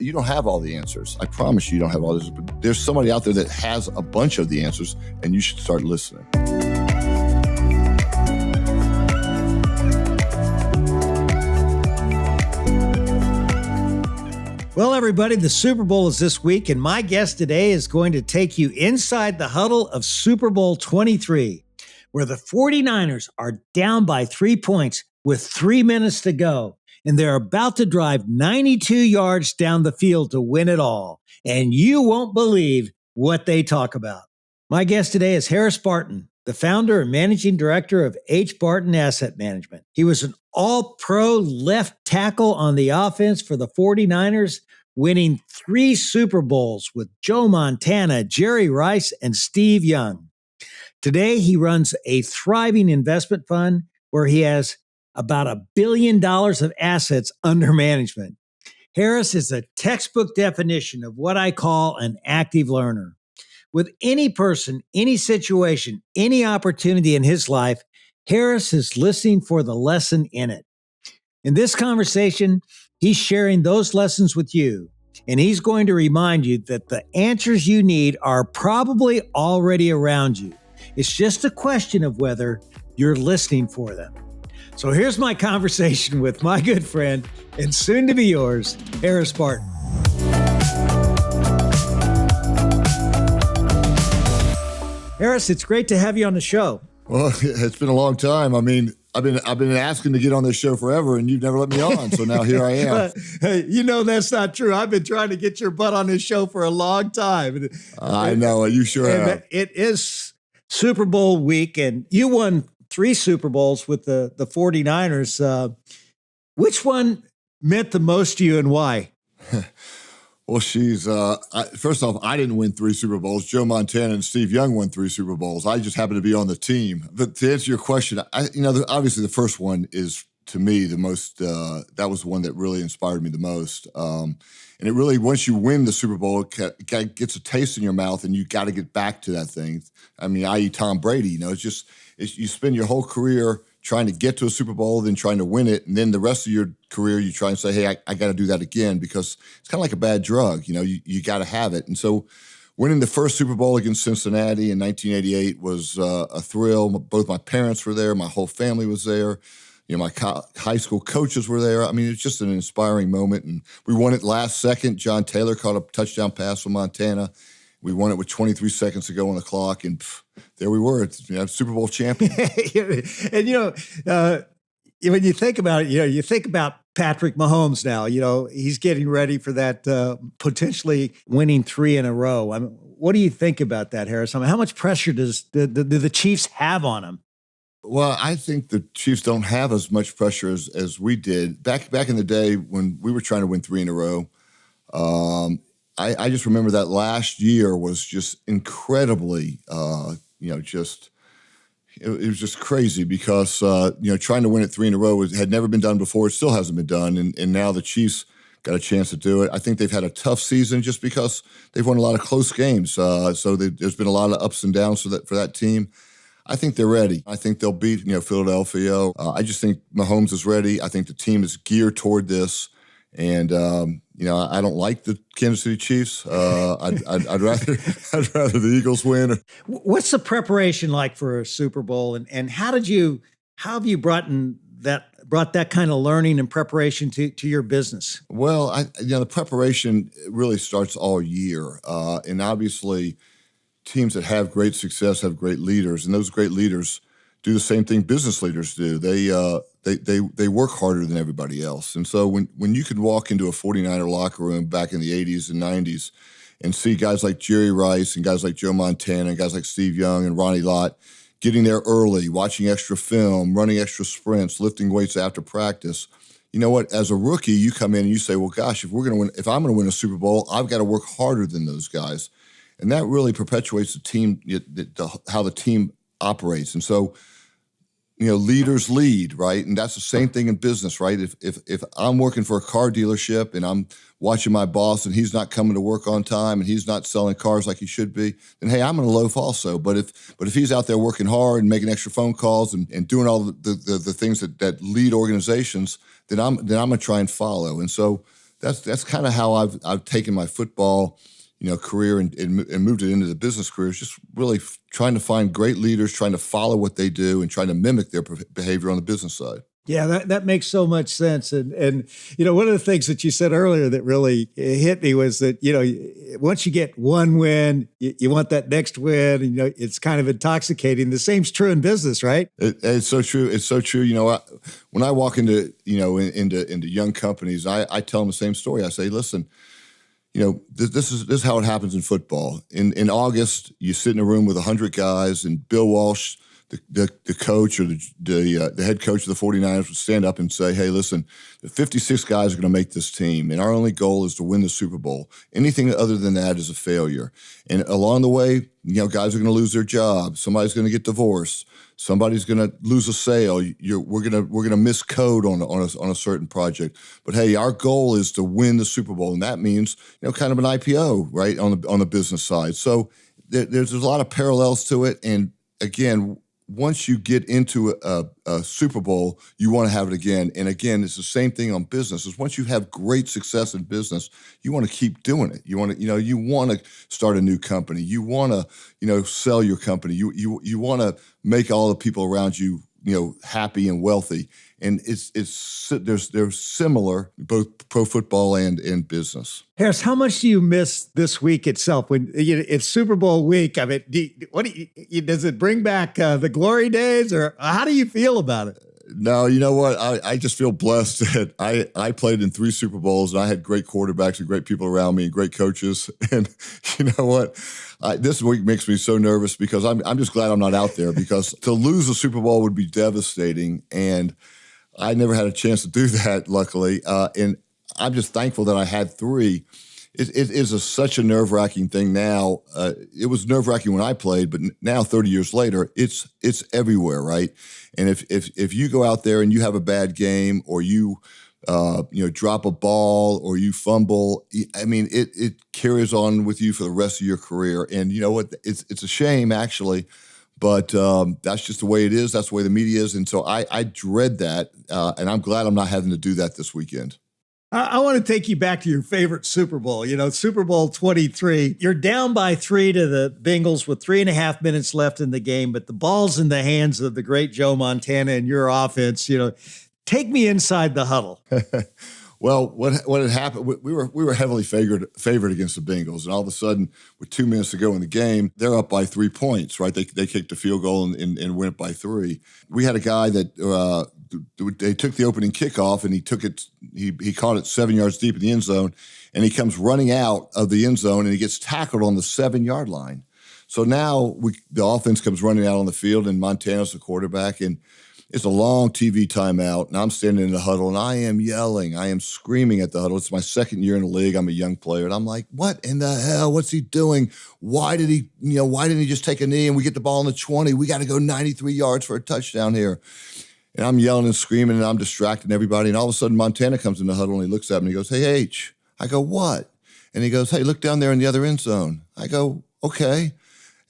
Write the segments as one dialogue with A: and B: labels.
A: You don't have all the answers. I promise you don't have all this, but there's somebody out there that has a bunch of the answers, and you should start listening.
B: Well, everybody, the Super Bowl is this week, and my guest today is going to take you inside the huddle of Super Bowl XXIII, where the 49ers are down by 3 points with 3 minutes to go, and they're about to drive 92 yards down the field to win it all. And you won't believe what they talk about. My guest today is Harris Barton, the founder and managing director of H. Barton Asset Management. He was an all-pro left tackle on the offense for the 49ers, winning 3 Super Bowls with Joe Montana, Jerry Rice, and Steve Young. Today, he runs a thriving investment fund where he has about $1 billion of assets under management. Harris is a textbook definition of what I call an active learner. With any person, any situation, any opportunity in his life, Harris is listening for the lesson in it. In this conversation, he's sharing those lessons with you, and he's going to remind you that the answers you need are probably already around you. It's just a question of whether you're listening for them. So here's my conversation with my good friend and soon to be yours, Harris Barton. Harris, it's great to have you on the show.
A: Well, it's been a long time. I mean, I've been asking to get on this show forever, and you've never let me on. So now here I am.
B: Hey, you know that's not true. I've been trying to get your butt on this show for a long time.
A: I know. You sure have.
B: It is Super Bowl week, and you won 3 Super Bowls with the 49ers. Which one meant the most to you and why?
A: Well, first off, I didn't win 3 Super Bowls. Joe Montana and Steve Young won 3 Super Bowls. I just happened to be on the team. But to answer your question, obviously the first one is, to me, the most, that was the one that really inspired me the most. And it really, once you win the Super Bowl, it gets a taste in your mouth, and you got to get back to that thing. I mean, i.e. Tom Brady, you spend your whole career trying to get to a Super Bowl, then trying to win it, and then the rest of your career you try and say, hey, I got to do that again, because it's kind of like a bad drug. You got to have it. And so winning the first Super Bowl against Cincinnati in 1988 was a thrill. Both my parents were there. My whole family was there. My high school coaches were there. I mean, it's just an inspiring moment. And we won it last second. John Taylor caught a touchdown pass from Montana. We won it with 23 seconds to go on the clock, and there we were, Super Bowl champion.
B: And, when you think about it, you think about Patrick Mahomes now. He's getting ready for that potentially winning 3 in a row. I mean, what do you think about that, Harris? I mean, how much pressure do the Chiefs have on him?
A: Well, I think the Chiefs don't have as much pressure as we did. Back in the day when we were trying to win 3 in a row, I just remember that last year was just incredibly, it was just crazy because, trying to win it 3 in a row had never been done before. It still hasn't been done. And now the Chiefs got a chance to do it. I think they've had a tough season just because they've won a lot of close games. So there's been a lot of ups and downs for that team. I think they're ready. I think they'll beat, Philadelphia. I just think Mahomes is ready. I think the team is geared toward this. And, I don't like the Kansas City Chiefs. I'd rather the Eagles win.
B: What's the preparation like for a Super Bowl? And how have you brought that kind of learning and preparation to your business?
A: Well, the preparation really starts all year. And obviously teams that have great success have great leaders, and those great leaders do the same thing business leaders do. They work harder than everybody else. And so when you could walk into a 49er locker room back in the 80s and 90s and see guys like Jerry Rice and guys like Joe Montana and guys like Steve Young and Ronnie Lott getting there early, watching extra film, running extra sprints, lifting weights after practice, you know what? As a rookie, you come in and you say, well, gosh, if I'm going to win a Super Bowl, I've got to work harder than those guys. And that really perpetuates the team, how the team operates. And so, leaders lead, right? And that's the same thing in business, right? If I'm working for a car dealership and I'm watching my boss and he's not coming to work on time and he's not selling cars like he should be, then hey, I'm going to loaf also. But if he's out there working hard and making extra phone calls and doing all the things that lead organizations, then I'm going to try and follow. And so that's kind of how I've taken my football, career and moved it into the business career. It's just really trying to find great leaders, trying to follow what they do, and trying to mimic their behavior on the business side.
B: Yeah, that makes so much sense. And one of the things that you said earlier that really hit me was that, once you get one win, you want that next win, and, it's kind of intoxicating. The same's true in business, right?
A: It's so true. It's so true. When I walk into young companies, I tell them the same story. I say, listen, this is how it happens in football. In August, you sit in a room with 100 guys, and Bill Walsh, the coach or the head coach of the 49ers, would stand up and say, hey, listen, the 56 guys are going to make this team, and our only goal is to win the Super Bowl. Anything other than that is a failure. And along the way, guys are going to lose their jobs. Somebody's going to get divorced. Somebody's going to lose a sale. We're going to miss code on a certain project. But hey, our goal is to win the Super Bowl, and that means kind of an IPO, right, on the business side. So there's a lot of parallels to it. And again, once you get into a Super Bowl, you want to have it again. And again, it's the same thing on business. Is once you have great success in business, you want to keep doing it. You want to start a new company. You want to, sell your company. You want to make all the people around you, happy and wealthy. And they're similar, both pro football and business.
B: Harris, how much do you miss this week itself? When it's Super Bowl week, I mean, does it bring back the glory days, or how do you feel about it?
A: No, you know what? I just feel blessed that I played in 3 Super Bowls, and I had great quarterbacks and great people around me and great coaches. And you know what? This week makes me so nervous because I'm just glad I'm not out there, because to lose a Super Bowl would be devastating. And I never had a chance to do that, luckily. And I'm just thankful that I had 3. It is such a nerve-wracking thing now. It was nerve-wracking when I played, but now 30 years later, it's everywhere, right? And if you go out there and you have a bad game, or you drop a ball, or you fumble, I mean, it carries on with you for the rest of your career. And you know what? It's a shame, actually. But that's just the way it is. That's the way the media is. And so I dread that. And I'm glad I'm not having to do that this weekend.
B: I want to take you back to your favorite Super Bowl, Super Bowl XXIII. You're down by 3 to the Bengals with 3.5 minutes left in the game, but the ball's in the hands of the great Joe Montana and your offense. Take me inside the huddle.
A: Well, what had happened? We were heavily favored against the Bengals, and all of a sudden, with 2 minutes to go in the game, they're up by 3 points. Right? They kicked a field goal and went by 3. We had a guy that they took the opening kickoff, and he took it. He caught it 7 yards deep in the end zone, and he comes running out of the end zone, and he gets tackled on the 7-yard line. So now the offense comes running out on the field, and Montana's the quarterback, and it's a long TV timeout, and I'm standing in the huddle, and I am yelling. I am screaming at the huddle. It's my second year in the league. I'm a young player, and I'm like, what in the hell? What's he doing? Why didn't he just take a knee and we get the ball on the 20? We got to go 93 yards for a touchdown here. And I'm yelling and screaming, and I'm distracting everybody. And all of a sudden, Montana comes in the huddle, and he looks at me, and he goes, hey, H. I go, what? And he goes, hey, look down there in the other end zone. I go, okay.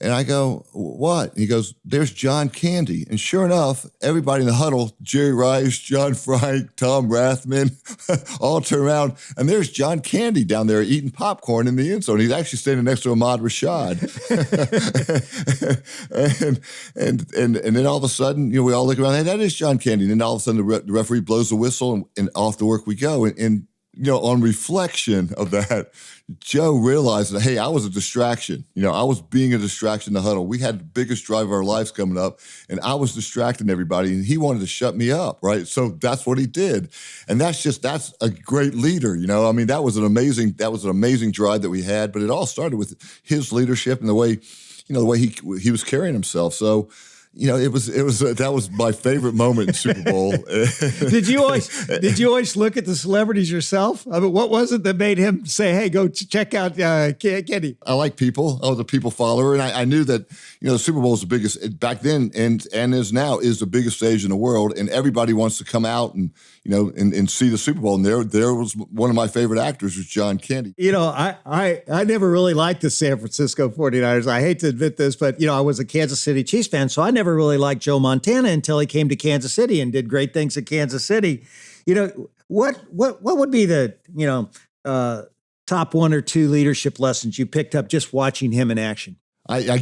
A: And I go, what? And he goes, there's John Candy. And sure enough, everybody in the huddle, Jerry Rice, John Frank, Tom Rathman, all turn around, and there's John Candy down there eating popcorn in the end zone. He's actually standing next to Ahmad Rashad. and then all of a sudden, we all look around, hey, that is John Candy. And then all of a sudden, the referee blows the whistle, and off to work we go. And on reflection of that, Joe realized that, hey, I was a distraction. I was being a distraction in the huddle. We had the biggest drive of our lives coming up, and I was distracting everybody, and he wanted to shut me up, right? So that's what he did. And that's a great leader, I mean, that was an amazing drive that we had, but it all started with his leadership and the way he was carrying himself. So, that was my favorite moment in Super Bowl.
B: Did you always look at the celebrities yourself? I mean, what was it that made him say, "Hey, go check out Kenny"?
A: I like people. I was a people follower, and I knew that the Super Bowl is the biggest back then, and is now the biggest stage in the world, and everybody wants to come out and and see the Super Bowl. And there was one of my favorite actors was John Candy.
B: I never really liked the San Francisco 49ers. I hate to admit this, but I was a Kansas City Chiefs fan, so I never really liked Joe Montana until he came to Kansas City and did great things at Kansas City. What would be the, top one or two leadership lessons you picked up just watching him in action?
A: I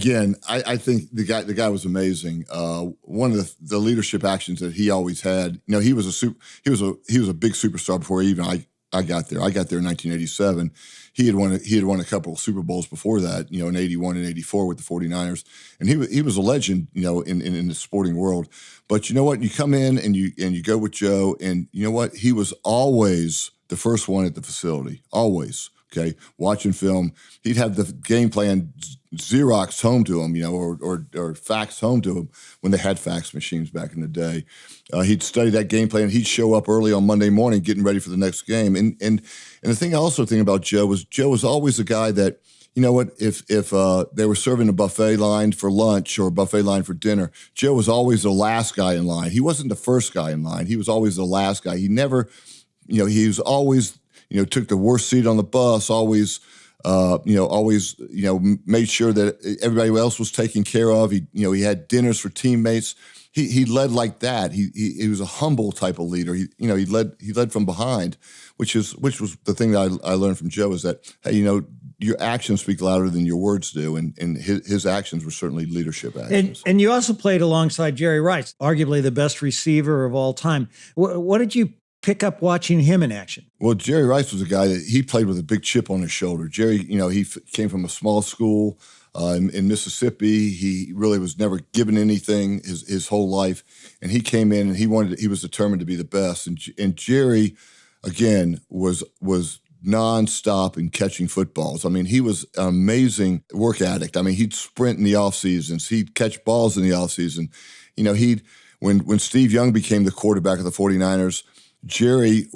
A: think the guy was amazing. One of the leadership actions that he always had, he was a big superstar before I got there. I got there in 1987. He had won a couple of Super Bowls before that, in 81 and 84 with the 49ers. And he was a legend, in the sporting world. But you know what? You come in and you go with Joe, and you know what? He was always the first one at the facility. Always. Okay. Watching film. He'd have the game plan Xerox home to him, or fax home to him when they had fax machines back in the day. He'd study that game plan. He'd show up early on Monday morning, getting ready for the next game. And the thing I also think about Joe was always a guy that, if they were serving a buffet line for lunch or a buffet line for dinner, Joe was always the last guy in line. He wasn't the first guy in line. He was always the last guy. He never, he was always, took the worst seat on the bus, always made sure that everybody else was taken care of. He had dinners for teammates. He led like that. He was a humble type of leader. He led from behind, which was the thing that I learned from Joe, is that, hey, your actions speak louder than your words do, and his actions were certainly leadership actions.
B: And you also played alongside Jerry Rice, arguably the best receiver of all time. What did you pick up watching him in action?
A: Well, Jerry Rice was a guy that he played with a big chip on his shoulder. Jerry, he came from a small school in Mississippi. He really was never given anything his whole life, and he came in and he was determined to be the best. And Jerry, again, was nonstop in catching footballs. I mean, he was an amazing work addict. I mean, he'd sprint in the off seasons. He'd catch balls in the off season. When Steve Young became the quarterback of the 49ers, Steve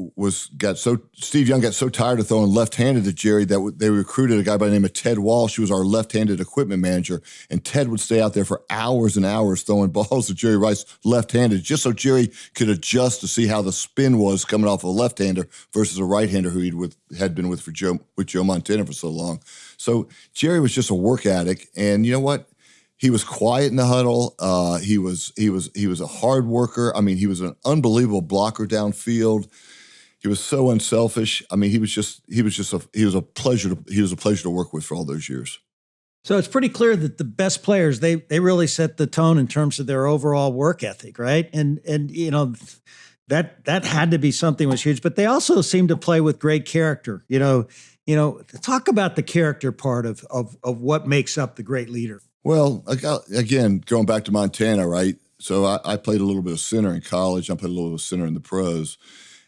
A: Young got so tired of throwing left-handed to Jerry that they recruited a guy by the name of Ted Walsh, who was our left-handed equipment manager. And Ted would stay out there for hours and hours throwing balls to Jerry Rice left-handed, just so Jerry could adjust to see how the spin was coming off a left-hander versus a right-hander who had been with Joe Montana for so long. So Jerry was just a work addict, and you know what? He was quiet in the huddle. He was a hard worker. I mean, he was an unbelievable blocker downfield. He was so unselfish. I mean, he was a pleasure to work with for all those years.
B: So it's pretty clear that the best players, they really set the tone in terms of their overall work ethic, right? And that had to be something was huge. But they also seem to play with great character. Talk about the character part of what makes up the great leader.
A: Well, again, going back to Montana, right? So I played a little bit of center in college. I played a little bit of center in the pros.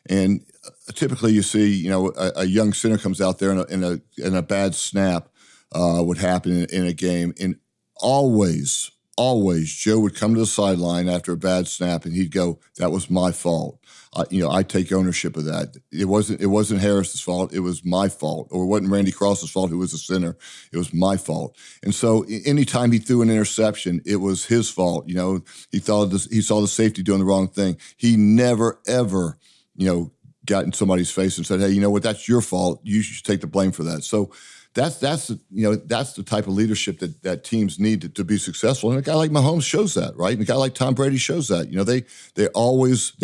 A: And typically you see, a young center comes out there and a bad snap would happen in a game. And always Joe would come to the sideline after a bad snap and he'd go, "That was my fault. I take ownership of that. It wasn't Harris's fault. It was my fault. Or it wasn't Randy Cross's fault, who was the center. It was my fault." And so anytime he threw an interception, it was his fault. He saw the safety doing the wrong thing. He never, ever, got in somebody's face and said, "Hey, you know what? That's your fault. You should take the blame for that." So that's the type of leadership that teams need to be successful. And a guy like Mahomes shows that, right? And a guy like Tom Brady shows that. They're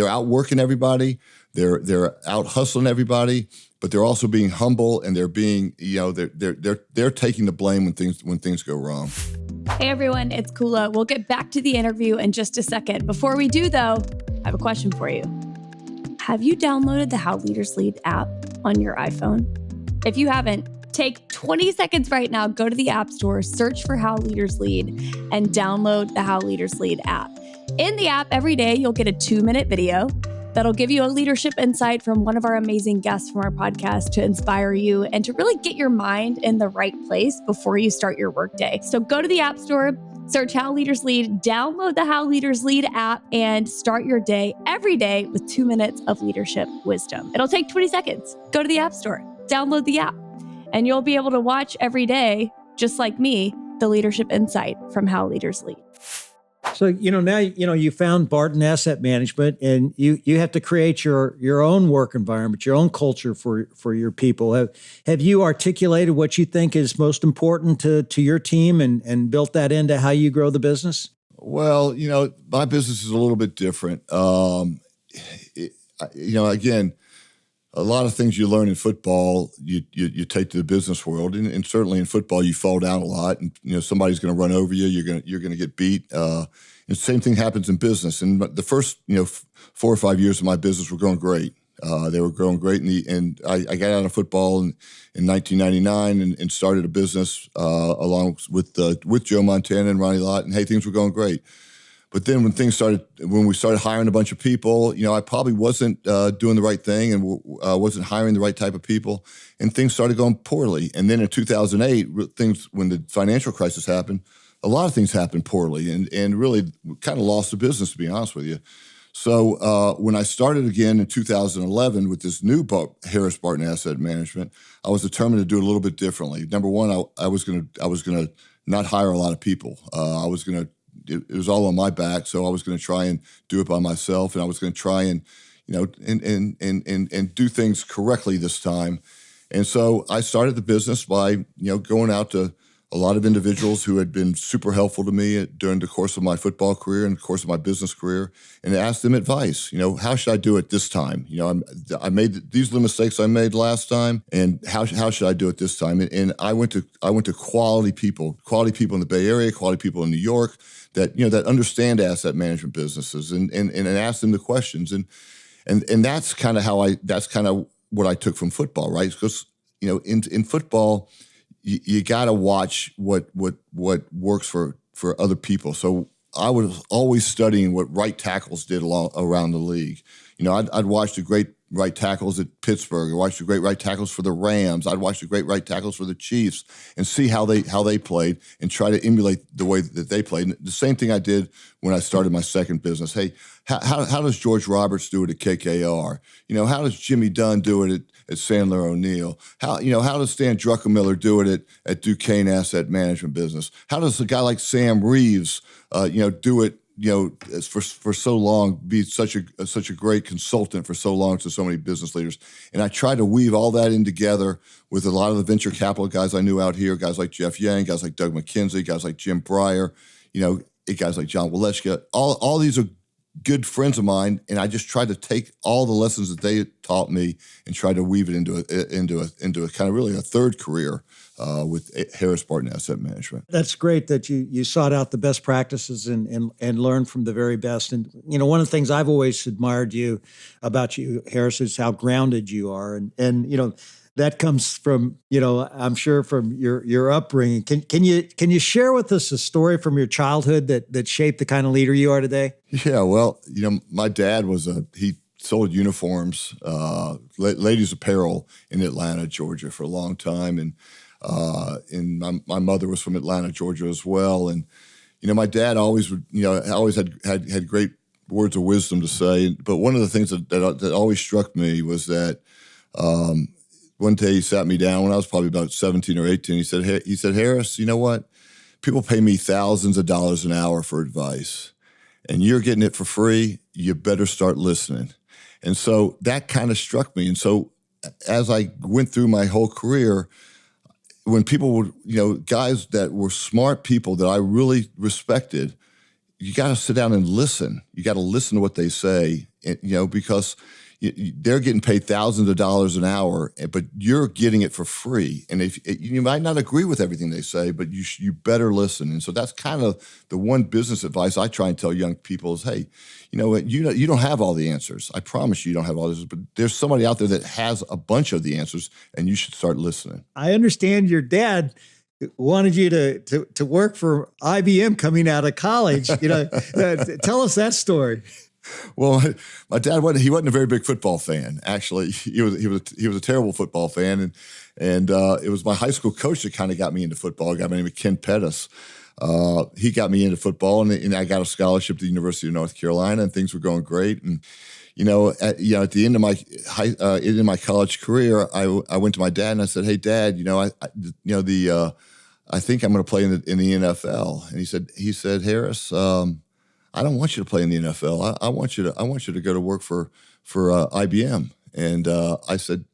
A: out working everybody, they're out hustling everybody, but they're also being humble, and they're being, they're taking the blame when things go wrong.
C: Hey everyone, it's Kula. We'll get back to the interview in just a second. Before we do though, I have a question for you. Have you downloaded the How Leaders Lead app on your iPhone? If you haven't, take 20 seconds right now, go to the App Store, search for How Leaders Lead, and download the How Leaders Lead app. In the app, every day, you'll get a 2-minute video that'll give you a leadership insight from one of our amazing guests from our podcast to inspire you and to really get your mind in the right place before you start your workday. So go to the App Store, search How Leaders Lead, download the How Leaders Lead app, and start your day every day with 2 minutes of leadership wisdom. It'll take 20 seconds. Go to the App Store, download the app, and you'll be able to watch every day, just like me, the leadership insight from How Leaders Lead.
B: So, now, you found Barton Asset Management, and you have to create your own work environment, your own culture for your people. Have you articulated what you think is most important to your team and built that into how you grow the business?
A: Well, my business is a little bit different. Again, a lot of things you learn in football, you take to the business world, and certainly in football, you fall down a lot, and somebody's going to run over you. You're going to get beat. And the same thing happens in business. And the first 4 or 5 years of my business were going great. They were growing great, and I got out of football in 1999 and started a business along with Joe Montana and Ronnie Lott, and hey, things were going great. But then when we started hiring a bunch of people, I probably wasn't doing the right thing and wasn't hiring the right type of people, and things started going poorly. And then in 2008, when the financial crisis happened, a lot of things happened poorly, and really kind of lost the business, to be honest with you. So when I started again in 2011 with this new Harris Barton Asset Management, I was determined to do it a little bit differently. Number one, I was gonna not hire a lot of people. It was all on my back, so I was going to try and do it by myself, and I was going to try and and do things correctly this time. And so I started the business by going out to a lot of individuals who had been super helpful to me during the course of my football career and the course of my business career, and asked them advice. How should I do it this time? I made these are the mistakes I made last time, and how should I do it this time? And I went to quality people in the Bay Area, quality people in New York that that understand asset management businesses, and ask them the questions, and that's kind of what I took from football, right? Because in football, you got to watch what works for other people. So I was always studying what right tackles did around the league. I'd watch the great right tackles at Pittsburgh. I'd watch the great right tackles for the Rams. I'd watch the great right tackles for the Chiefs and see how they played and try to emulate the way that they played. And the same thing I did when I started my second business. Hey, how does George Roberts do it at KKR? How does Jimmy Dunn do it at Sandler O'Neill? How does Stan Druckenmiller do it at Duquesne Asset Management Business? How does a guy like Sam Reeves, do it? For so long, be such a great consultant for so long to so many business leaders. And I tried to weave all that in together with a lot of the venture capital guys I knew out here, guys like Jeff Yang, guys like Doug McKenzie, guys like Jim Breyer, guys like John Waleshka. All these are good friends of mine, and I just tried to take all the lessons that they taught me and try to weave it into a kind of really a third career with Harris Barton Asset Management.
B: That's great that you sought out the best practices and learned from the very best. And one of the things I've always admired about you, Harris, is how grounded you are, and that comes from I'm sure from your upbringing. Can you share with us a story from your childhood that shaped the kind of leader you are today?
A: Yeah, well, my dad he sold uniforms, ladies apparel in Atlanta, Georgia for a long time, and my mother was from Atlanta, Georgia as well. And my dad always had great words of wisdom to say. But one of the things that always struck me was that one day he sat me down when I was probably about 17 or 18. He said, Harris, you know what? People pay me thousands of dollars an hour for advice, and you're getting it for free. You better start listening. And so that kind of struck me. And so as I went through my whole career, when people would, guys that were smart people that I really respected, you got to sit down and listen. You got to listen to what they say, because they're getting paid thousands of dollars an hour, but you're getting it for free. And if you might not agree with everything they say, but you better listen. And so that's kind of the one business advice I try and tell young people is, hey, you don't have all the answers. I promise you don't have all the answers, but there's somebody out there that has a bunch of the answers, and you should start listening.
B: I understand your dad wanted you to work for IBM coming out of college. Tell us that story.
A: Well, my dad wasn't a very big football fan. Actually, he was a terrible football fan, and it was my high school coach that kind of got me into football. A guy by the name of Ken Pettis. He got me into football, and I got a scholarship to the University of North Carolina, and things were going great. And at the end of my college career, I went to my dad and I said, "Hey, Dad, I think I'm going to play in the NFL." And he said, "Harris, I don't want you to play in the NFL. I want you to go to work for IBM." And I said,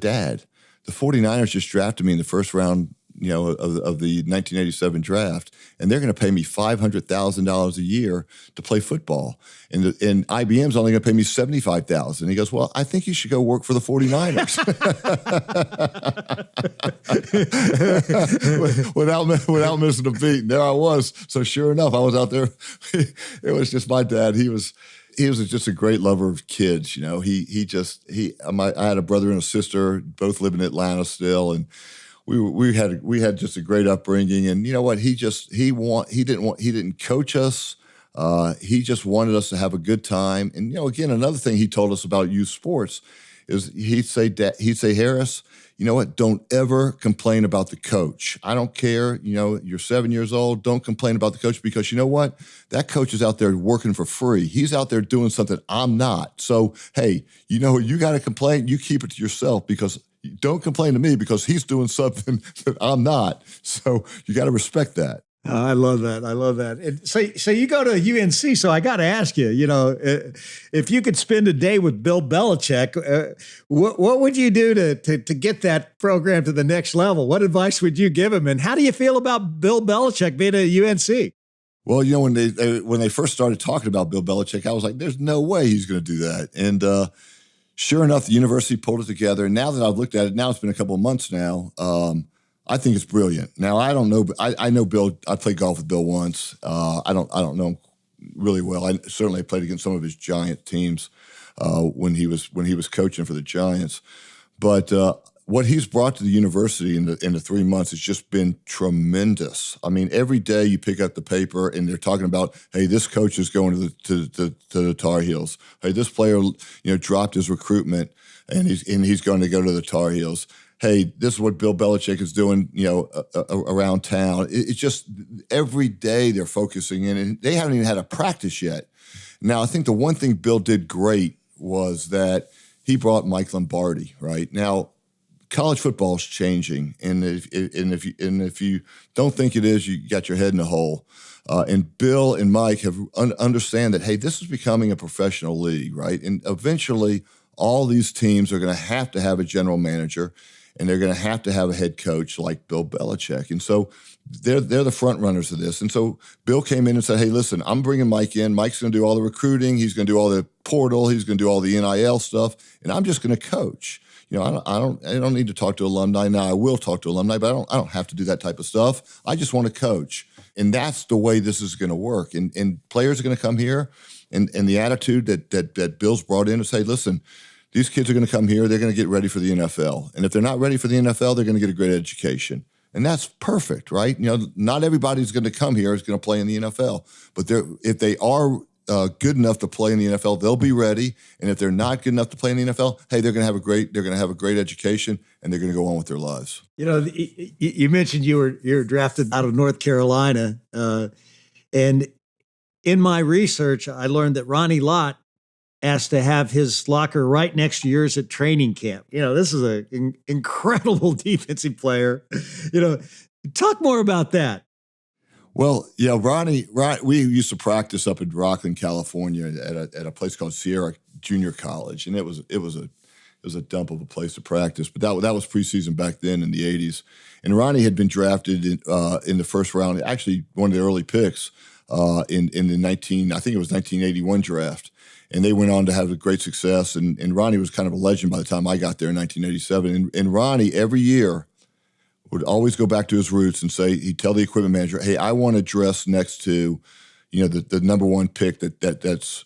A: Dad, the 49ers just drafted me in the first round of the 1987 draft, and they're going to pay me $500,000 a year to play football. And IBM's only going to pay me $75,000. He goes, well, I think you should go work for the 49ers. without missing a beat. And there I was. So sure enough, I was out there. It was just my dad. He was just a great lover of kids. I had a brother and a sister, both live in Atlanta still, and we had just a great upbringing. And you know what? He didn't coach us. He just wanted us to have a good time. And again, another thing he told us about youth sports is he'd say, Harris, you know what? Don't ever complain about the coach. I don't care. You're 7 years old. Don't complain about the coach, because you know what? That coach is out there working for free. He's out there doing something I'm not. So, hey, you got to complain. You keep it to yourself, because don't complain to me, because he's doing something that I'm not. So you got to respect that.
B: I love that. I love that. And so you go to UNC. So I got to ask you, if you could spend a day with Bill Belichick, what would you do to get that program to the next level? What advice would you give him? And how do you feel about Bill Belichick being at UNC?
A: Well, when they first started talking about Bill Belichick, I was like, there's no way he's going to do that. And sure enough, the university pulled it together. And now that I've looked at it, now it's been a couple of months now. I think it's brilliant. Now, I don't know. I know Bill. I played golf with Bill once. I don't know him really well. I certainly played against some of his Giant teams when he was coaching for the Giants. But what he's brought to the university in the 3 months has just been tremendous. I mean, every day you pick up the paper and they're talking about, hey, this coach is going to the Tar Heels. Hey, this player dropped his recruitment and he's going to go to the Tar Heels. Hey, this is what Bill Belichick is doing, around town. It's just every day they're focusing in, and they haven't even had a practice yet. Now, I think the one thing Bill did great was that he brought Mike Lombardi, right? Now, college football is changing, and if you don't think it is, you got your head in a hole. And Bill and Mike have understand that, hey, this is becoming a professional league, right? And eventually, all these teams are going to have a general manager, and they're going to have a head coach like Bill Belichick. And so they're the front runners of this. And so Bill came in and said, hey, listen, I'm bringing Mike in. Mike's going to do all the recruiting. He's going to do all the portal. He's going to do all the NIL stuff. And I'm just going to coach. I don't need to talk to alumni. Now, I will talk to alumni, but I don't have to do that type of stuff. I just want to coach. And that's the way this is going to work. And players are going to come here, and the attitude that Bill's brought in to say, listen, these kids are going to come here. They're going to get ready for the NFL. And if they're not ready for the NFL, they're going to get a great education. And that's perfect, right? Not everybody's going to come here is going to play in the NFL. But if they are good enough to play in the NFL, they'll be ready. And if they're not good enough to play in the NFL, hey, they're going to have a great education, and they're going to go on with their lives.
B: You mentioned you were drafted out of North Carolina. And in my research, I learned that Ronnie Lott asked to have his locker right next to yours at training camp. This is an incredible defensive player. Talk more about that.
A: Well, yeah, Ronnie, we used to practice up in Rockland, California at a place called Sierra Junior College. And it was a dump of a place to practice. But that was preseason back then in the 80s. And Ronnie had been drafted in the first round, actually one of the early picks in the 1981 draft. And they went on to have a great success. And Ronnie was kind of a legend by the time I got there in 1987. And Ronnie, every year, would always go back to his roots and say, he'd tell the equipment manager, hey, I want to dress next to, the number one pick that's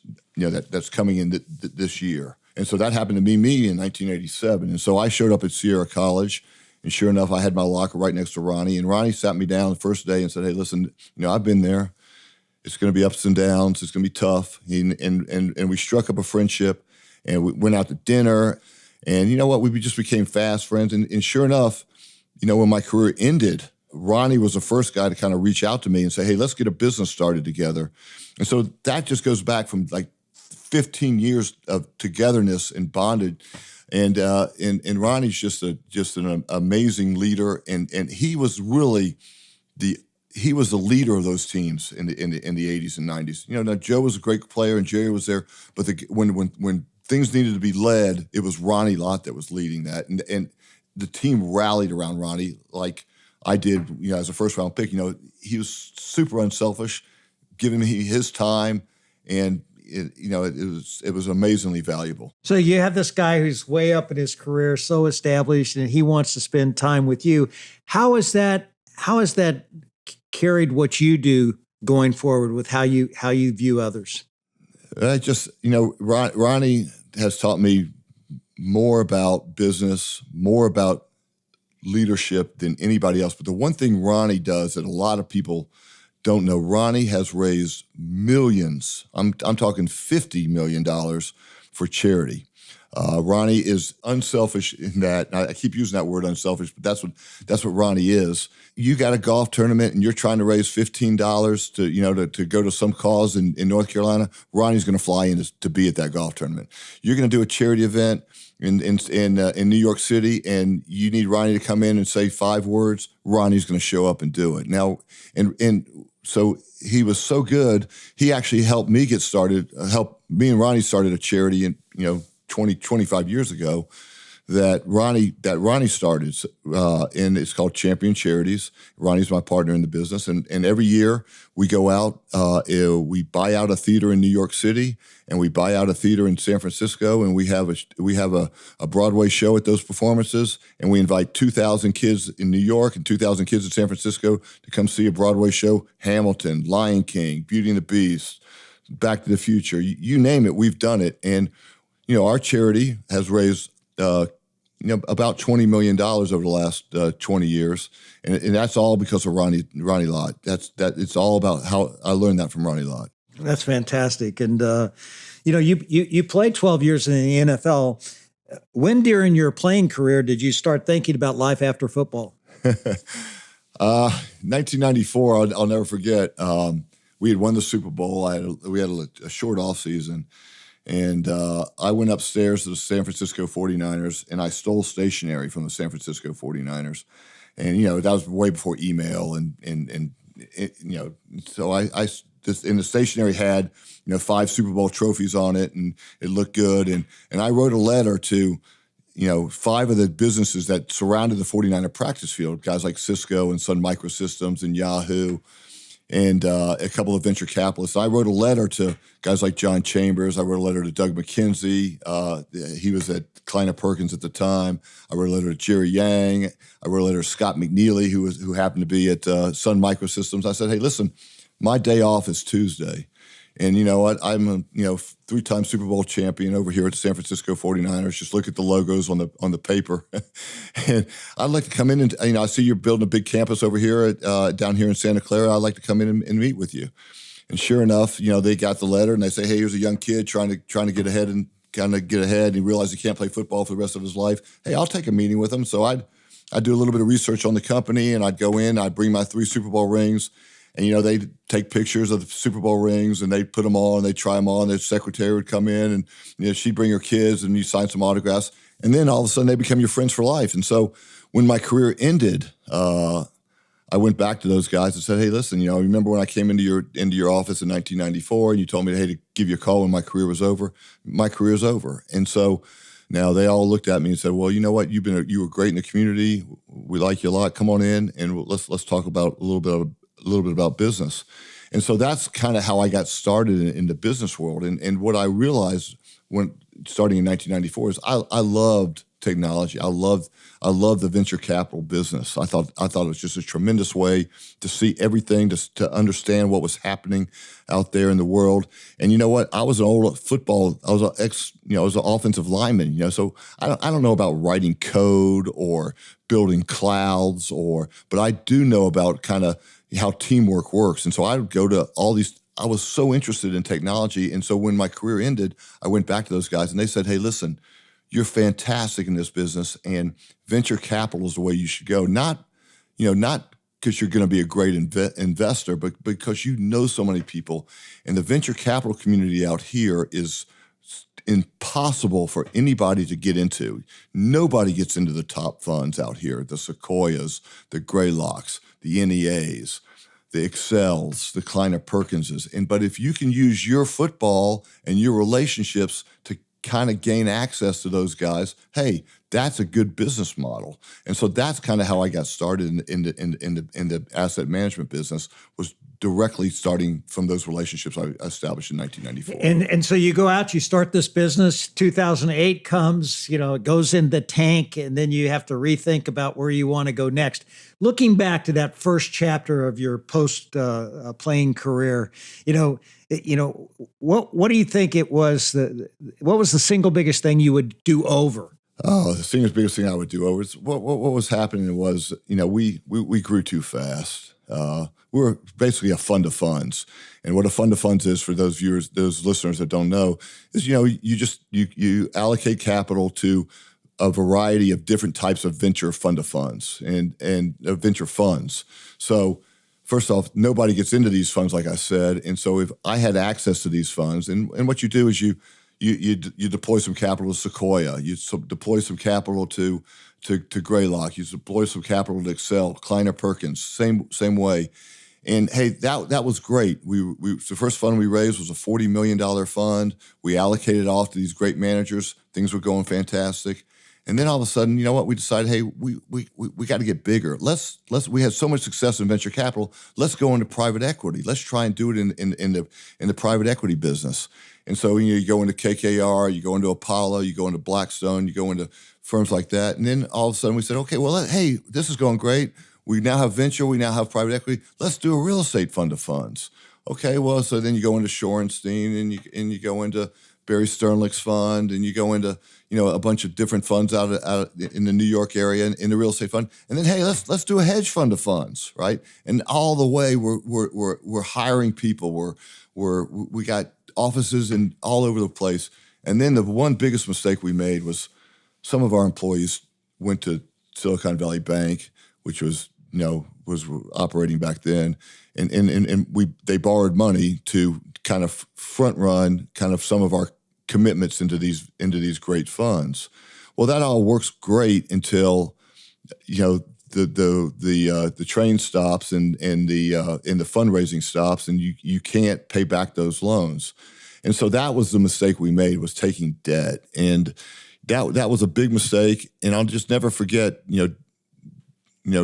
A: coming in this year. And so that happened to be me in 1987. And so I showed up at Sierra College, and sure enough, I had my locker right next to Ronnie. And Ronnie sat me down the first day and said, hey, listen, I've been there. It's going to be ups and downs. It's going to be tough. And we struck up a friendship, and we went out to dinner. And you know what? We just became fast friends. And sure enough, when my career ended, Ronnie was the first guy to kind of reach out to me and say, hey, let's get a business started together. And so that just goes back from like 15 years of togetherness and bonded. And Ronnie's just an amazing leader. And he was really he was the leader of those teams in the 80s and 90s. Now Joe was a great player and Jerry was there, but when things needed to be led, it was Ronnie Lott that was leading that, and the team rallied around Ronnie like I did, as a first round pick. He was super unselfish, giving me his time, and it was amazingly valuable.
B: So you have this guy who's way up in his career, so established, and he wants to spend time with you. How has that carried what you do going forward with how you view others?
A: Ronnie has taught me more about business, more about leadership than anybody else. But the one thing Ronnie does that a lot of people don't know, Ronnie has raised millions. I'm talking $50 million for charity. Ronnie is unselfish in that. I keep using that word unselfish, but that's what Ronnie is. You got a golf tournament and you're trying to raise $15 to go to some cause in North Carolina. Ronnie's going to fly in to be at that golf tournament. You're going to do a charity event in New York City, and you need Ronnie to come in and say 5 words. Ronnie's going to show up and do it. Now, and so he was so good. He actually helped me get started. Helped me and Ronnie started a charity in 25 years ago that Ronnie started, and it's called Champion Charities. Ronnie's my partner in the business, and every year we go out, we buy out a theater in New York City, and we buy out a theater in San Francisco, and we have a Broadway show at those performances, and we invite 2,000 kids in New York and 2,000 kids in San Francisco to come see a Broadway show. Hamilton, Lion King, Beauty and the Beast, Back to the Future, you name it, we've done it, and our charity has raised about $20 million over the last 20 years, and that's all because of Ronnie Lott. It's all about how I learned that from Ronnie Lott.
B: That's fantastic. And you played 12 years in the NFL. When during your playing career did you start thinking about life after football?
A: 1994, I'll never forget. We had won the Super Bowl. We had a short off season. And I went upstairs to the San Francisco 49ers, and I stole stationery from the San Francisco 49ers. And, that was way before email. So I just, and the stationery had, 5 Super Bowl trophies on it, and it looked good. And I wrote a letter to, 5 of the businesses that surrounded the 49er practice field, guys like Cisco and Sun Microsystems and Yahoo, and a couple of venture capitalists. I wrote a letter to guys like John Chambers. I wrote a letter to Doug McKenzie. He was at Kleiner Perkins at the time. I wrote a letter to Jerry Yang. I wrote a letter to Scott McNeely, who happened to be at Sun Microsystems. I said, hey, listen, my day off is Tuesday. And you know what? I'm a 3-time Super Bowl champion over here at the San Francisco 49ers. Just look at the logos on the paper. And I'd like to come in and, I see you're building a big campus over here down here in Santa Clara. I'd like to come in and meet with you. And sure enough, they got the letter and they say, hey, here's a young kid trying to get ahead and kind of get ahead. And he realized he can't play football for the rest of his life. Hey, I'll take a meeting with him. So I'd do a little bit of research on the company, and I'd go in, I'd bring my 3 Super Bowl rings. And, they'd take pictures of the Super Bowl rings, and they'd put them on, they'd try them on. Their secretary would come in, and, she'd bring her kids, and you sign some autographs. And then all of a sudden, they become your friends for life. And so when my career ended, I went back to those guys and said, hey, listen, remember when I came into your office in 1994, and you told me, hey, to give you a call when my career was over? My career's over. And so now they all looked at me and said, well, you know what? You were great in the community. We like you a lot. Come on in, and let's talk about a little bit about business. And so that's kind of how I got started in the business world. And what I realized when starting in 1994 is I loved technology. I loved the venture capital business. I thought it was just a tremendous way to see everything, to understand what was happening out there in the world. And you know what? I was an old football. I was an offensive lineman. So I don't know about writing code or building clouds, but I do know about kind of how teamwork works. And so I would go to all these. I was so interested in technology. And so when my career ended, I went back to those guys and they said, hey, listen, you're fantastic in this business, and venture capital is the way you should go. Not because you're going to be a great investor, but because you know so many people. And the venture capital community out here is impossible for anybody to get into. Nobody gets into the top funds out here, the Sequoias, the Greylocks, the NEAs, the Excels, the Kleiner Perkinses. But if you can use your football and your relationships to kind of gain access to those guys, hey, that's a good business model. And so that's kind of how I got started in the asset management business, was directly starting from those relationships I established in 1994.
B: And so you go out, you start this business, 2008 comes, it goes in the tank, and then you have to rethink about where you want to go next. Looking back to that first chapter of your post playing career, what do you think it was? What was the single biggest thing you would do over?
A: Oh, the single biggest thing I would do over is what was happening was, we grew too fast. We were basically a fund of funds. And what a fund of funds is, for those viewers, those listeners that don't know, is, you allocate capital to a variety of different types of venture fund of funds and venture funds. So first off, nobody gets into these funds, like I said. And so if I had access to these funds, and what you do is you deploy some capital to Sequoia, you deploy some capital to Greylock, you deploy some capital to Excel, Kleiner Perkins, same way. And hey, that was great. The first fund we raised was a $40 million fund. We allocated off to these great managers. Things were going fantastic. And then all of a sudden, you know what? We decided, hey, we got to get bigger. We had so much success in venture capital. Let's go into private equity. Let's try and do it in the private equity business. And so you go into KKR, you go into Apollo, you go into Blackstone, you go into firms like that. And then all of a sudden we said, okay, well, hey, this is going great. We now have venture, we now have private equity. Let's do a real estate fund of funds. Okay, well, so then you go into Shorenstein and you go into Barry Sternlich's fund, and you go into a bunch of different funds out in the New York area in the real estate fund, and then hey, let's do a hedge fund of funds, right? And all the way we're hiring people, we got offices and all over the place. And then the one biggest mistake we made was some of our employees went to Silicon Valley Bank, which was operating back then, and they borrowed money to kind of front run kind of some of our commitments into these great funds. Well, that all works great until the train stops and the fundraising stops, and you can't pay back those loans. And so that was the mistake we made, was taking debt, and that was a big mistake. And I'll just never forget,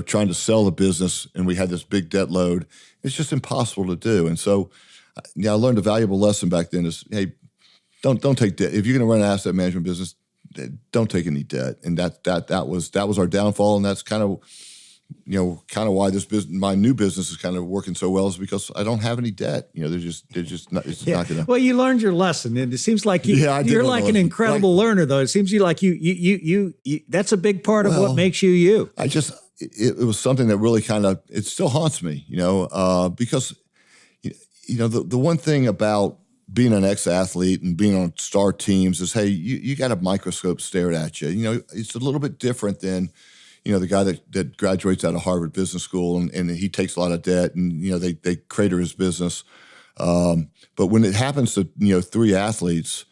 A: trying to sell the business, and we had this big debt load. It's just impossible to do. And so, I learned a valuable lesson back then: is, hey, don't take debt. If you're going to run an asset management business, don't take any debt. And that was our downfall. And that's kind of why this business, my new business, is kind of working so well, is because I don't have any debt. They're just not. It's not going to.
B: Well, you learned your lesson, and it seems like you're like an incredible learner, though. It seems like you that's a big part of what makes you you.
A: It was something that really it still haunts me, because the one thing about being an ex-athlete and being on star teams is, hey, you got a microscope stared at you. It's a little bit different than, the guy that graduates out of Harvard Business School and he takes a lot of debt and, they crater his business. But when it happens to, three athletes,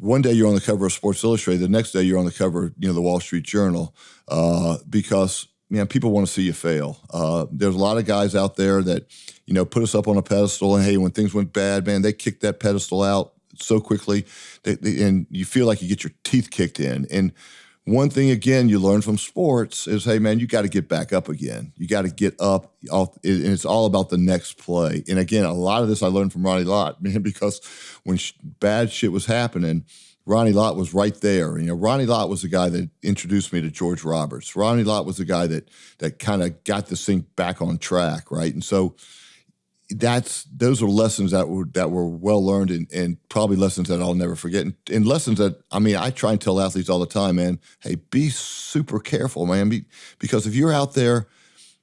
A: one day you're on the cover of Sports Illustrated, the next day you're on the cover of, the Wall Street Journal, because, people want to see you fail. There's a lot of guys out there that, put us up on a pedestal, and hey, when things went bad, man, they kicked that pedestal out so quickly, and you feel like you get your teeth kicked in. And one thing, again, you learn from sports is, hey, man, you got to get back up again. You got to get up, and it's all about the next play. And again, a lot of this I learned from Ronnie Lott, man, because when bad shit was happening, Ronnie Lott was right there. Ronnie Lott was the guy that introduced me to George Roberts. Ronnie Lott was the guy that kind of got this thing back on track, right? And so those are lessons that were well learned, and probably lessons that I'll never forget. And lessons that, I try and tell athletes all the time, man, hey, be super careful, man, because if you're out there,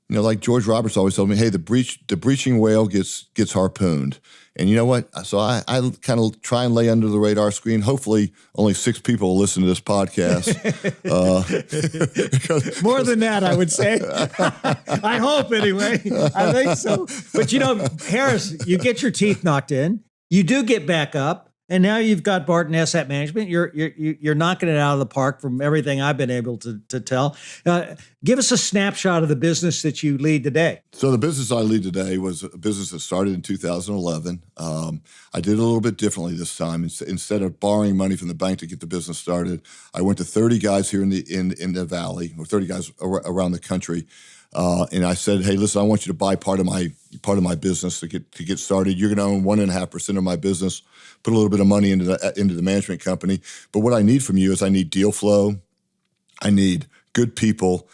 A: like George Roberts always told me, hey, the breaching whale gets harpooned. And you know what? So I kind of try and lay under the radar screen. Hopefully only 6 people will listen to this podcast.
B: More than that, I would say. I hope, anyway. I think so. But, Harris, you get your teeth knocked in. You do get back up. And now you've got Barton Asset Management. You're knocking it out of the park from everything I've been able to tell. Give us a snapshot of the business that you lead today.
A: So the business I lead today was a business that started in 2011. I did it a little bit differently this time. Instead of borrowing money from the bank to get the business started, I went to 30 guys here in the Valley, or 30 guys around the country, and I said, "Hey, listen, I want you to buy part of my business to get started. You're going to own 1.5% of my business. Put a little bit of money into the management company. But what I need from you is I need deal flow, I need good people,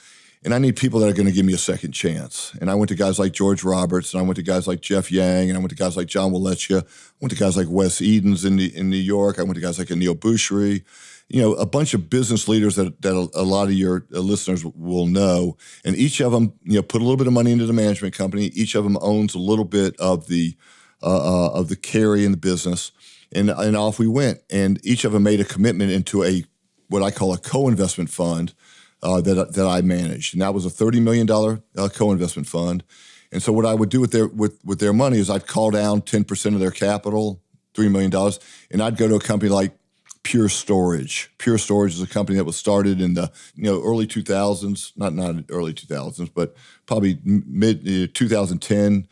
A: and I need people that are going to give me a second chance." And I went to guys like George Roberts, and I went to guys like Jeff Yang, and I went to guys like John Wallachia. I went to guys like Wes Edens in New York. I went to guys like Anil Bouchery. A bunch of business leaders that a lot of your listeners will know. And each of them, put a little bit of money into the management company. Each of them owns a little bit of the carry in the business. And off we went. And each of them made a commitment into what I call a co-investment fund that I managed. And that was a $30 million co-investment fund. And so what I would do with their money is I'd call down 10% of their capital, $3 million, and I'd go to a company like Pure Storage. Pure Storage is a company that was started in the early 2000s, not early 2000s, but probably mid 2010,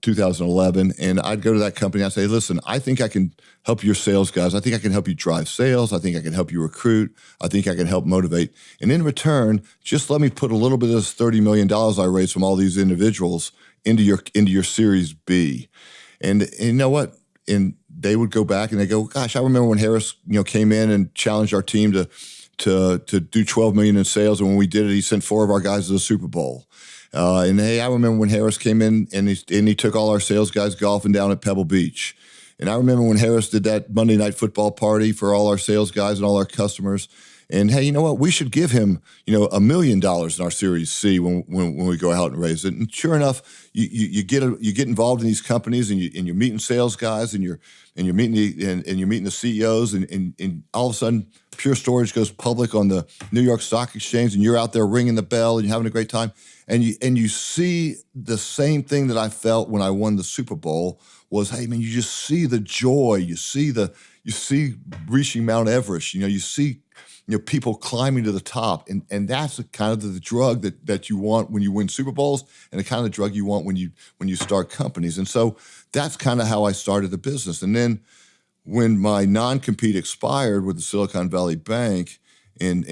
A: 2011. And I'd go to that company and I'd say, "Listen, I think I can help your sales guys. I think I can help you drive sales. I think I can help you recruit. I think I can help motivate. And in return, just let me put a little bit of this $30 million I raised from all these individuals into your Series B." And you know what? And they would go back and they go, "Gosh, I remember when Harris, came in and challenged our team to do $12 million in sales. And when we did it, he sent 4 of our guys to the Super Bowl. And hey, I remember when Harris came in and he took all our sales guys golfing down at Pebble Beach. And I remember when Harris did that Monday night football party for all our sales guys and all our customers. And hey, you know what? We should give him, $1 million in our Series C when we go out and raise it." And sure enough, you get involved in these companies and you're meeting sales guys and you're meeting the CEOs and all of a sudden Pure Storage goes public on the New York Stock Exchange and you're out there ringing the bell and you're having a great time. And you see the same thing that I felt when I won the Super Bowl was, hey man, you just see the joy, you see reaching Mount Everest, you see people climbing to the top, and that's the kind of the drug that you want when you win Super Bowls, and the kind of drug you want when you start companies. And so that's kind of how I started the business. And then when my non-compete expired with the Silicon Valley Bank in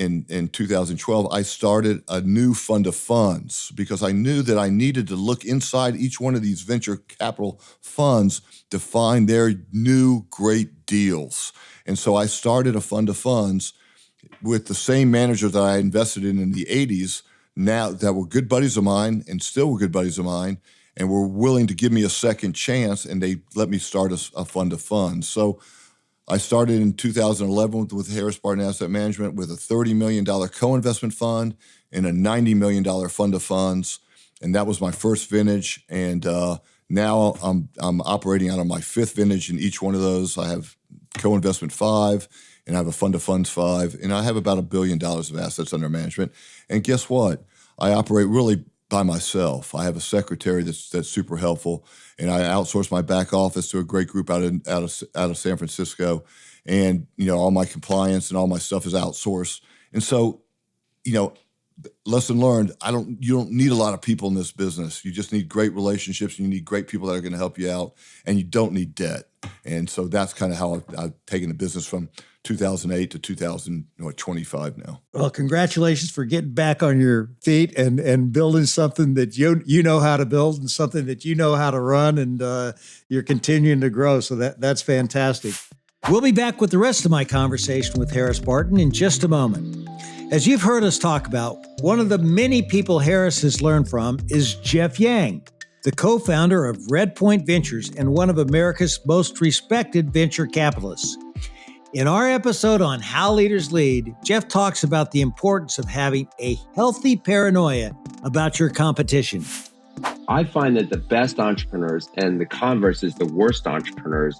A: 2012, I started a new fund of funds because I knew that I needed to look inside each one of these venture capital funds to find their new great deals. And so I started a fund of funds with the same manager that I invested in the 80s, now that were good buddies of mine and still were good buddies of mine, and were willing to give me a second chance, and they let me start a fund of funds. So I started in 2011 with Harris Barton Asset Management with a $30 million co-investment fund and a $90 million fund of funds, and that was my first vintage. And now I'm operating out of my 5th vintage in each one of those. I have co-investment 5, and I have a fund of funds 5, and I have about $1 billion of assets under management. And guess what? I operate really by myself. I have a secretary that's super helpful, and I outsource my back office to a great group out of San Francisco. And all my compliance and all my stuff is outsourced. And so, lesson learned: you don't need a lot of people in this business. You just need great relationships, and you need great people that are going to help you out, and you don't need debt. And so that's kind of how I've taken the business from 2008 to 2025 now.
B: Well, congratulations for getting back on your feet and building something that you know how to build and something that you know how to run, and you're continuing to grow. So that's fantastic. We'll be back with the rest of my conversation with Harris Barton in just a moment. As you've heard us talk about, one of the many people Harris has learned from is Jeff Yang, the co-founder of Red Point Ventures and one of America's most respected venture capitalists. In our episode on How Leaders Lead, Jeff talks about the importance of having a healthy paranoia about your competition.
D: I find that the best entrepreneurs, and the converse is the worst entrepreneurs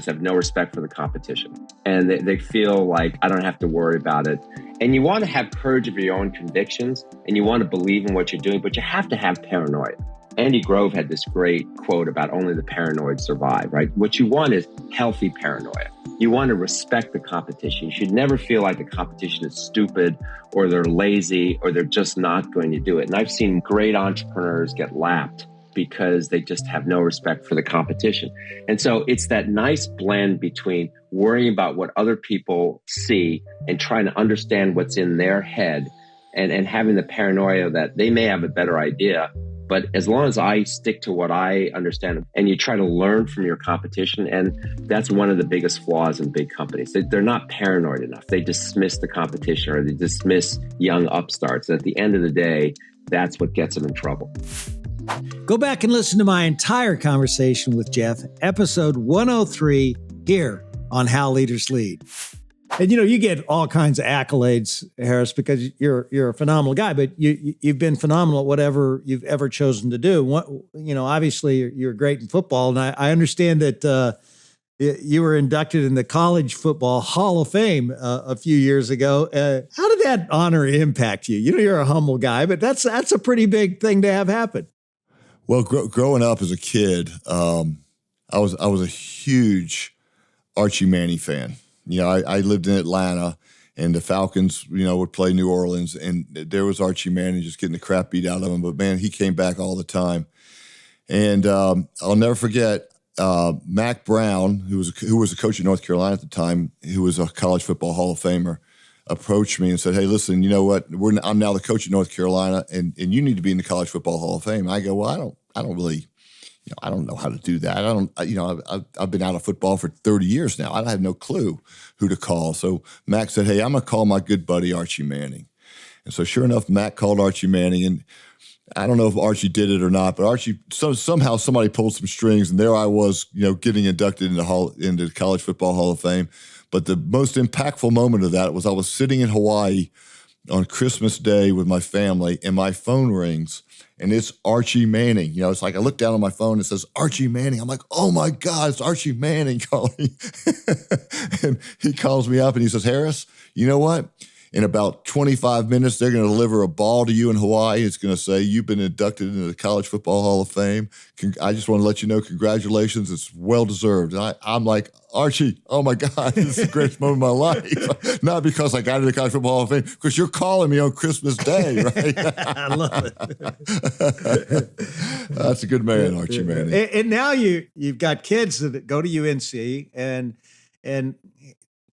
D: have no respect for the competition. And they feel like, I don't have to worry about it. And you want to have courage of your own convictions, and you want to believe in what you're doing, but you have to have paranoia. Andy Grove had this great quote about only the paranoid survive, right? What you want is healthy paranoia. You want to respect the competition. You should never feel like the competition is stupid or they're lazy or they're just not going to do it. And I've seen great entrepreneurs get lapped because they just have no respect for the competition. And so it's that nice blend between worrying about what other people see and trying to understand what's in their head and having the paranoia that they may have a better idea. But as long as I stick to what I understand and you try to learn from your competition, and that's one of the biggest flaws in big companies. They're not paranoid enough. They dismiss the competition or they dismiss young upstarts. And at the end of the day, that's what gets them in trouble.
B: Go back and listen to my entire conversation with Jeff, episode 103, here on How Leaders Lead. And you get all kinds of accolades, Harris, because you're a phenomenal guy. But you've been phenomenal at whatever you've ever chosen to do. Obviously you're great in football, and I understand that you were inducted in the College Football Hall of Fame a few years ago. How did that honor impact you? You're a humble guy, but that's a pretty big thing to have happen.
A: Well, growing up as a kid, I was a huge Archie Manning fan. I lived in Atlanta, and the Falcons, would play New Orleans, and there was Archie Manning just getting the crap beat out of him. But man, he came back all the time. And I'll never forget Mac Brown, who was a coach at North Carolina at the time, who was a College Football Hall of Famer, approached me and said, "Hey, listen, you know what? I'm now the coach at North Carolina, and you need to be in the College Football Hall of Fame." I go, "Well, I don't really." I don't know how to do that. I've been out of football for 30 years now. I have no clue who to call. So Mac said, "Hey, I'm going to call my good buddy Archie Manning." And so sure enough, Mac called Archie Manning, and I don't know if Archie did it or not, but Archie, somehow somebody pulled some strings, and there I was, getting inducted into the College Football Hall of Fame. But the most impactful moment of that was I was sitting in Hawaii on Christmas Day with my family, and my phone rings, and it's Archie Manning. It's like I look down on my phone, it says Archie Manning. I'm like, oh my God, it's Archie Manning calling. And he calls me up and he says, "Harris, you know what? In about 25 minutes, they're going to deliver a ball to you in Hawaii. It's going to say, you've been inducted into the College Football Hall of Fame. I just want to let you know, congratulations. It's well-deserved." And I'm like, "Archie, oh my God, this is the greatest moment of my life." Not because I got into the College Football Hall of Fame, because you're calling me on Christmas Day, right?
B: I love it.
A: That's a good man, Archie Manning.
B: And now you've got kids that go to UNC, and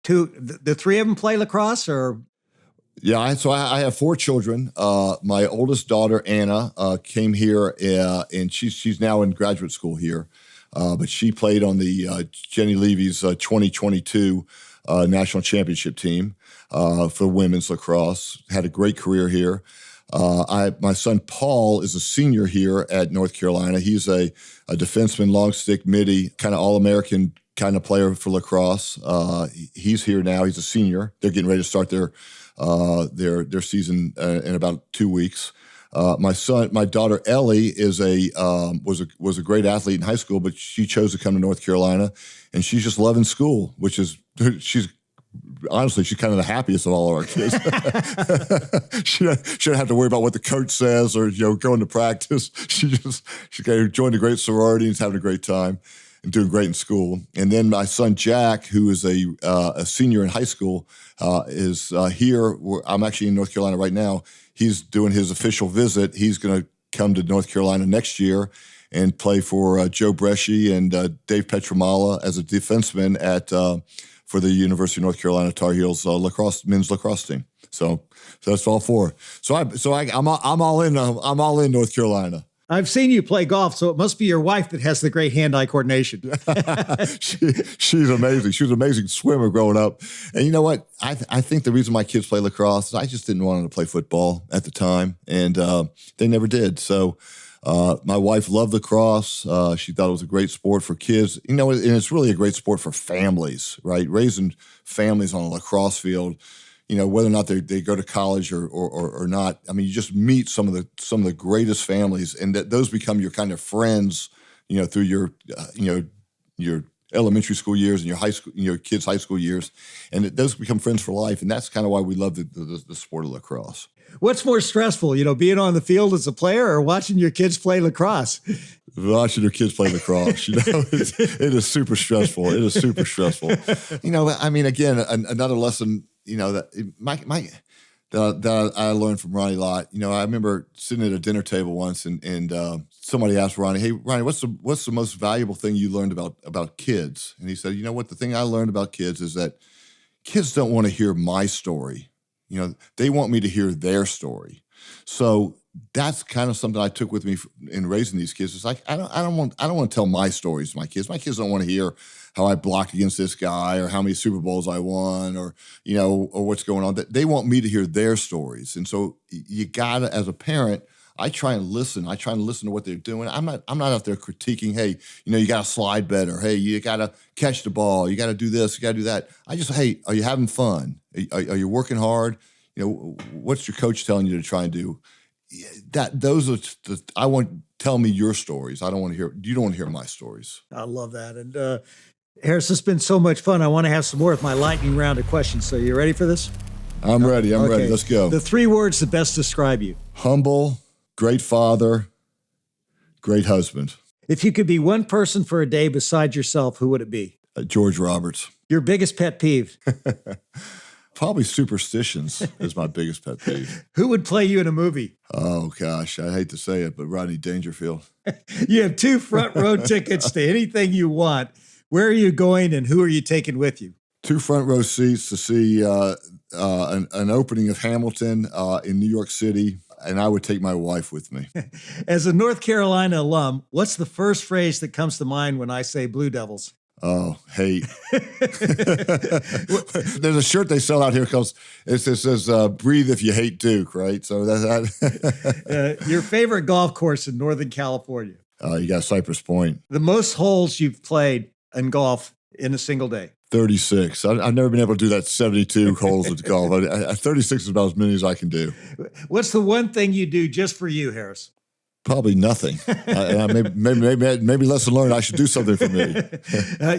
B: the three of them play lacrosse, or?
A: Yeah, so I have four children. My oldest daughter, Anna, came here, and she's now in graduate school here. But she played on the Jenny Levy's 2022 national championship team for women's lacrosse. Had a great career here. My son Paul is a senior here at North Carolina. He's a defenseman, long stick, midi, kind of all-American kind of player for lacrosse. He's here now. He's a senior. They're getting ready to start their season in about 2 weeks. My daughter Ellie was a great athlete in high school, but she chose to come to North Carolina, and she's just loving school, she's kind of the happiest of all of our kids. She don't have to worry about what the coach says or going to practice. She joined a great sorority and is having a great time and doing great in school. And then my son Jack, who is a senior in high school, is here. I'm actually in North Carolina right now. He's doing his official visit. He's going to come to North Carolina next year and play for Joe Bresci and Dave Petramala as a defenseman for the University of North Carolina Tar Heels men's lacrosse team. So that's all four. I'm all in. I'm all in North Carolina.
B: I've seen you play golf, so it must be your wife that has the great hand-eye coordination.
A: She's amazing. She was an amazing swimmer growing up. And you know what? I think the reason my kids play lacrosse is I just didn't want them to play football at the time, and they never did. So my wife loved lacrosse. She thought it was a great sport for kids. And it's really a great sport for families, right? Raising families on a lacrosse field. Whether or not they go to college or not. I mean, you just meet some of the greatest families, and those become your kind of friends, through your elementary school years and your high school, your kids' high school years, and those become friends for life. And that's kind of why we love the sport of lacrosse.
B: What's more stressful, being on the field as a player or watching your kids play lacrosse?
A: Watching your kids play lacrosse, it is super stressful. It is super stressful. I mean, again, another lesson, that I learned from Ronnie Lott. I remember sitting at a dinner table once, and somebody asked Ronnie, "Hey, Ronnie, what's the most valuable thing you learned about kids?" And he said, "You know what? The thing I learned about kids is that kids don't want to hear my story. They want me to hear their story." So that's kind of something I took with me in raising these kids. It's like I don't want to tell my stories to my kids. My kids don't want to hear how I blocked against this guy or how many Super Bowls I won or what's going on. They want me to hear their stories. And so you gotta, as a parent, I try and listen. I try and listen to what they're doing. I'm not out there critiquing, hey, you gotta slide better. Hey, you gotta catch the ball. You gotta do this. You gotta do that. I just, hey, are you having fun? Are you working hard? What's your coach telling you to try and do? Tell me your stories. You don't want to hear my stories.
B: I love that. And Harris, it's been so much fun. I want to have some more with my lightning round of questions. So you ready for this?
A: I'm ready. I'm ready. Let's go.
B: The 3 words that best describe you:
A: humble, great father, great husband.
B: If you could be one person for a day beside yourself, who would it be?
A: George Roberts.
B: Your biggest pet peeve?
A: Probably superstitions is my biggest pet peeve.
B: Who would play you in a movie?
A: Oh, gosh, I hate to say it, but Rodney Dangerfield.
B: You have 2 front row tickets to anything you want. Where are you going and who are you taking with you?
A: 2 front row seats to see an opening of Hamilton in New York City, and I would take my wife with me.
B: As a North Carolina alum, what's the first phrase that comes to mind when I say Blue Devils?
A: Oh, hate. There's a shirt they sell out here because it says breathe if you hate Duke, right? So that.
B: Your favorite golf course in Northern California?
A: You got Cypress Point.
B: The most holes you've played in golf in a single day?
A: 36. I've never been able to do that 72 holes of golf. 36 is about as many as I can do.
B: What's the one thing you do just for you, Harris?
A: Probably nothing. Maybe lesson learned. I should do something for me.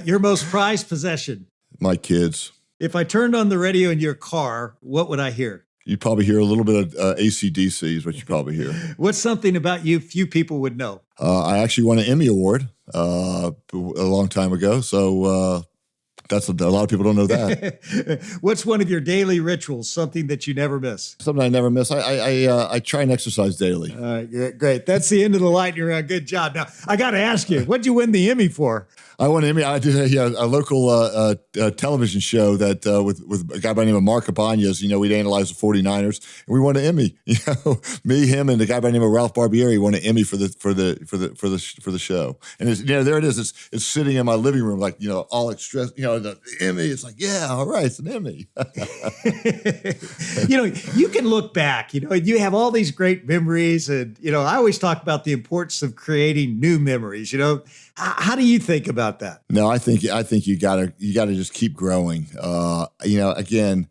B: Your most prized possession?
A: My kids.
B: If I turned on the radio in your car, what would I hear?
A: You'd probably hear a little bit of AC/DC is what you probably hear.
B: What's something about you few people would know?
A: I actually won an Emmy Award a long time ago. So that's a lot of people don't know that.
B: What's one of your daily rituals, something that you never miss?
A: Something I never miss. I try and exercise daily.
B: All right, great. That's the end of the lightning round. Good job. Now, I got to ask you, what'd you win the Emmy for?
A: I won an Emmy. I did a local television show that with a guy by the name of Mark Cabanas. We'd analyze the 49ers, and we won an Emmy. Me, him, and the guy by the name of Ralph Barbieri won an Emmy for the show. And there it is. It's sitting in my living room, like all stressed. The Emmy. It's like, yeah, all right, it's an Emmy.
B: You can look back. You have all these great memories, and I always talk about the importance of creating new memories. How do you think about that?
A: No, I think you gotta just keep growing. Again,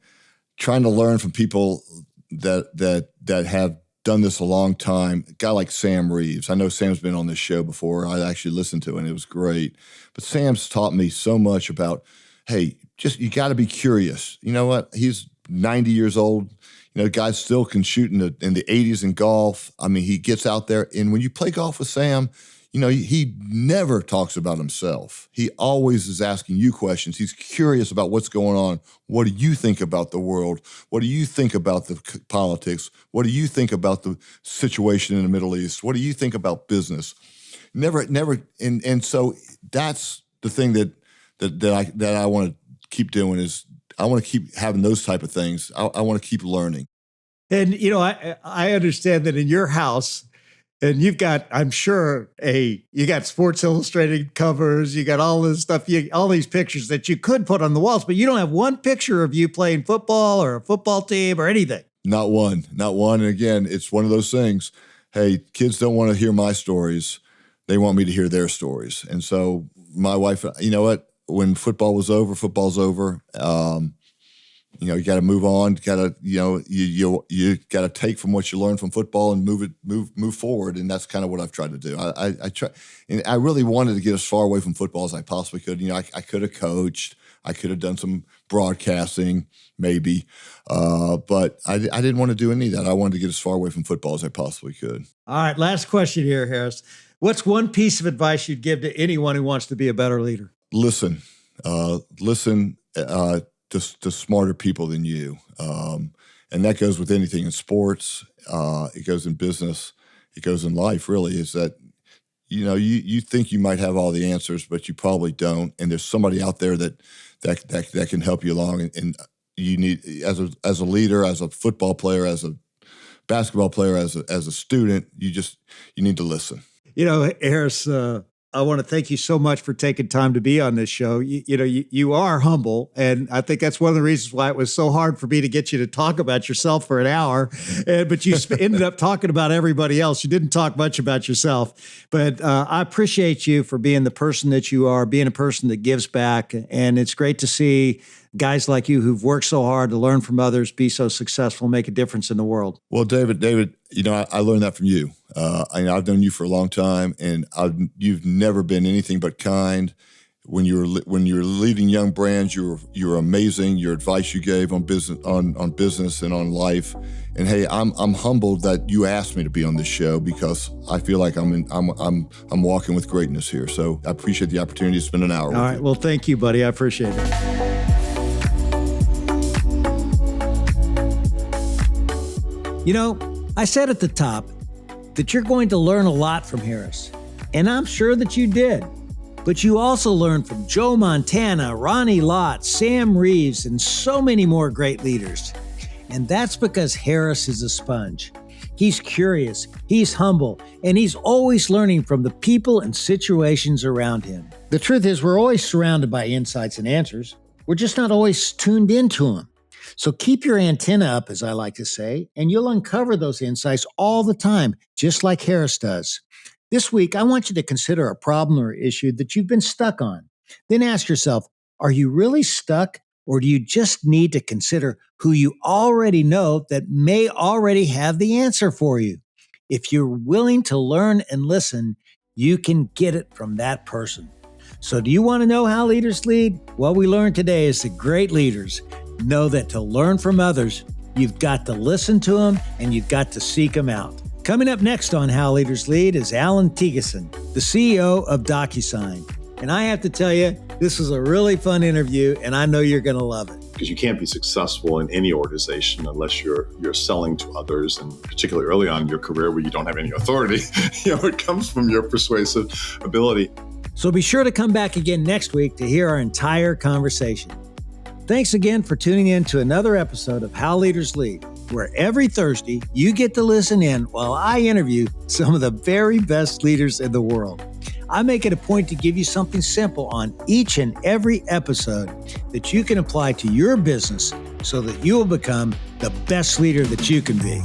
A: trying to learn from people that have done this a long time. A guy like Sam Reeves. I know Sam's been on this show before. I actually listened to it, and it was great. But Sam's taught me so much about, hey, you got to be curious. You know what? He's 90 years old. Guys still can shoot in the 80s in golf. I mean, he gets out there, and when you play golf with Sam, he never talks about himself. He always is asking you questions. He's curious about what's going on. What do you think about the world? What do you think about the politics? What do you think about the situation in the Middle East? What do you think about business? Never. And so that's the thing that I want to keep doing is I want to keep having those type of things. I want to keep learning. And,
B: I understand that in your house, and you've got, I'm sure, you got Sports Illustrated covers, you got all this stuff, all these pictures that you could put on the walls, but you don't have one picture of you playing football or a football team or anything.
A: Not one. And again, it's one of those things. Hey, kids don't want to hear my stories. They want me to hear their stories. And so my wife, you know what? When football's over. You got to move on. Got to, you got to take from what you learned from football and move forward. And that's kind of what I've tried to do. I try, and I really wanted to get as far away from football as I possibly could. I could have coached. I could have done some broadcasting, maybe, but I didn't want to do any of that. I wanted to get as far away from football as I possibly could.
B: All right, last question here, Harris. What's one piece of advice you'd give to anyone who wants to be a better leader?
A: Listen to smarter people than you, and that goes with anything in sports. It goes in business. It goes in life. Really, is that you think you might have all the answers, but you probably don't. And there's somebody out there that can help you along. And you need, as a leader, as a football player, as a basketball player, as a student, you need to listen.
B: Harris, I want to thank you so much for taking time to be on this show. You are humble, and I think that's one of the reasons why it was so hard for me to get you to talk about yourself for an hour. But you ended up talking about everybody else. You didn't talk much about yourself. But I appreciate you for being the person that you are, being a person that gives back. And it's great to see guys like you who've worked so hard to learn from others, be so successful, make a difference in the world.
A: Well, David, I learned that from you. I've known you for a long time, and you've never been anything but kind. When you're leading young brands, you're amazing. Your advice you gave on business and on life. And hey, I'm humbled that you asked me to be on this show, because I feel like I'm walking with greatness here. So I appreciate the opportunity to spend an hour with you.
B: All right. Well, thank you, buddy. I appreciate it. I said at the top that you're going to learn a lot from Harris, and I'm sure that you did. But you also learned from Joe Montana, Ronnie Lott, Sam Reeves, and so many more great leaders. And that's because Harris is a sponge. He's curious, he's humble, and he's always learning from the people and situations around him. The truth is, we're always surrounded by insights and answers. We're just not always tuned into them. So keep your antenna up, as I like to say, and you'll uncover those insights all the time, just like Harris does. This week, I want you to consider a problem or issue that you've been stuck on. Then ask yourself, are you really stuck, or do you just need to consider who you already know that may already have the answer for you? If you're willing to learn and listen, you can get it from that person. So do you want to know how leaders lead? What we learned today is that great leaders know that to learn from others, you've got to listen to them and you've got to seek them out. Coming up next on How Leaders Lead is Alan Tegeson, the CEO of DocuSign. And I have to tell you, this was a really fun interview, and I know you're going to love it.
E: Because you can't be successful in any organization unless you're selling to others, and particularly early on in your career where you don't have any authority. It comes from your persuasive ability.
B: So be sure to come back again next week to hear our entire conversation. Thanks again for tuning in to another episode of How Leaders Lead, where every Thursday you get to listen in while I interview some of the very best leaders in the world. I make it a point to give you something simple on each and every episode that you can apply to your business so that you will become the best leader that you can be.